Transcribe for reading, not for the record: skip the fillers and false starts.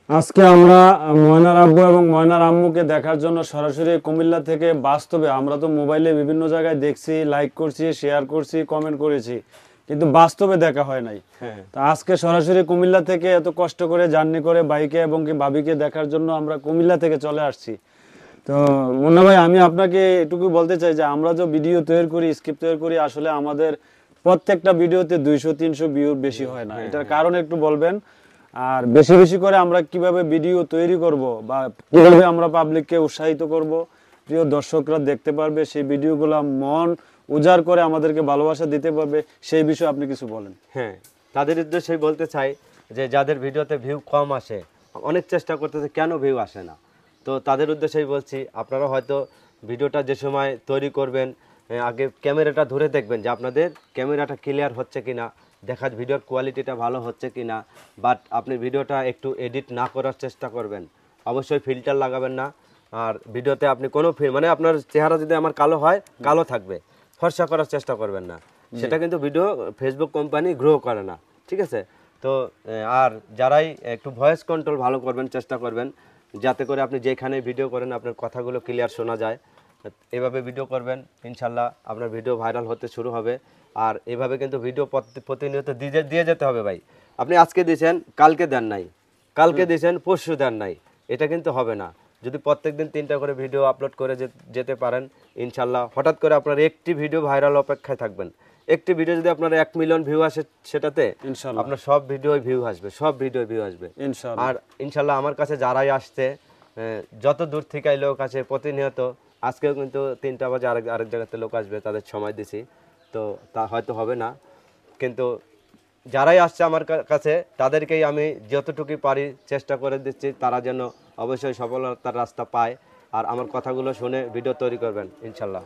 আজকে আমরা ময়নার আব্বু এবং ময়নার আম্মুকে দেখার জন্য সরাসরি কুমিল্লা থেকে বাস্তবে, আমরা তো মোবাইলে বিভিন্ন জায়গায় দেখছি, লাইক করছি, শেয়ার করছি, কমেন্ট করেছি, কিন্তু বাস্তবে দেখা হয় নাই। তো আজকে সরাসরি কুমিল্লা থেকে এত কষ্ট করে জার্নি করে বাইকে এবং কি ভাবিকে দেখার জন্য আমরা কুমিল্লা থেকে চলে আসছি। তো মুন্না ভাই, আমি আপনাকে এটুকু বলতে চাই যে আমরা যে ভিডিও তৈরি করি, স্ক্রিপ্ট তৈরি করি, আসলে আমাদের প্রত্যেকটা ভিডিওতে 200-300 ভিউ বেশি হয় না। এটার কারণ একটু বলবেন? আর বেশি বেশি করে আমরা কিভাবে ভিডিও তৈরি করব বা কিভাবে আমরা পাবলিককে উৎসাহিত করব, প্রিয় দর্শকরা দেখতে পারবে সেই ভিডিওগুলো, মন উজাড় করে আমাদেরকে ভালোবাসা দিতে পারবে, সেই বিষয়ে আপনি কিছু বলেন। হ্যাঁ, তাদের উদ্দেশ্যে বলতে চাই যে যাদের ভিডিওতে ভিউ কম আসে, অনেক চেষ্টা করতেছে কেন ভিউ আসে না, তো তাদের উদ্দেশ্যেই বলছি আপনারা হয়তো ভিডিওটা যে সময় তৈরি করবেন আগে ক্যামেরাটা ধরে দেখবেন যে আপনাদের ক্যামেরাটা ক্লিয়ার হচ্ছে কিনা, দেখা ভিডিওর কোয়ালিটিটা ভালো হচ্ছে কিনা। বাট আপনি ভিডিওটা একটু এডিট না করার চেষ্টা করবেন, অবশ্যই ফিল্টার লাগাবেন না। আর ভিডিওতে আপনি কোনো মানে আপনার চেহারা যদি আমার কালো হয়, কালো থাকবে, ফর্সা করার চেষ্টা করবেন না, সেটা কিন্তু ভিডিও ফেসবুক কোম্পানি গ্রো করে না, ঠিক আছে? তো আর যারাই একটু ভয়েস কন্ট্রোল ভালো করবেন, চেষ্টা করবেন যাতে করে আপনি যেখানে ভিডিও করেন আপনার কথাগুলো ক্লিয়ার শোনা যায়, এভাবে ভিডিও করবেন, ইনশাল্লাহ আপনার ভিডিও ভাইরাল হতে শুরু হবে। আর এভাবে কিন্তু ভিডিও প্রতিনিয়ত দিয়ে যেতে হবে ভাই। আপনি আজকে দিয়েছেন, কালকে দেন নাই, কালকে দিয়েছেন, পরশু দেন নাই, এটা কিন্তু হবে না। যদি প্রত্যেকদিন 3টা করে ভিডিও আপলোড করে যেতে পারেন, ইনশাল্লাহ হঠাৎ করে আপনার একটি ভিডিও ভাইরাল অপেক্ষায় থাকবেন। একটি ভিডিও যদি আপনার 1 মিলিয়ন ভিউ আসে, সেটাতে আপনার সব ভিডিও ভিউ আসবে, সব ভিডিও ভিউ আসবে। আর ইনশাল্লাহ আমার কাছে যারাই আসছে, যত দূর থেকে লোক আছে প্রতিনিয়ত, আজকেও কিন্তু 3টা বাজে আরেক জায়গাতে লোক আসবে, তাদের সময় দিছি, তো তা হয়তো হবে না, কিন্তু যারাই আসছে আমার কাছে তাদেরকেই আমি যতটুকু পারি চেষ্টা করে দিচ্ছি, তারা যেন অবশ্যই সফলতার রাস্তা পায় আর আমার কথাগুলো শুনে ভিডিও তৈরি করবেন ইনশাল্লাহ।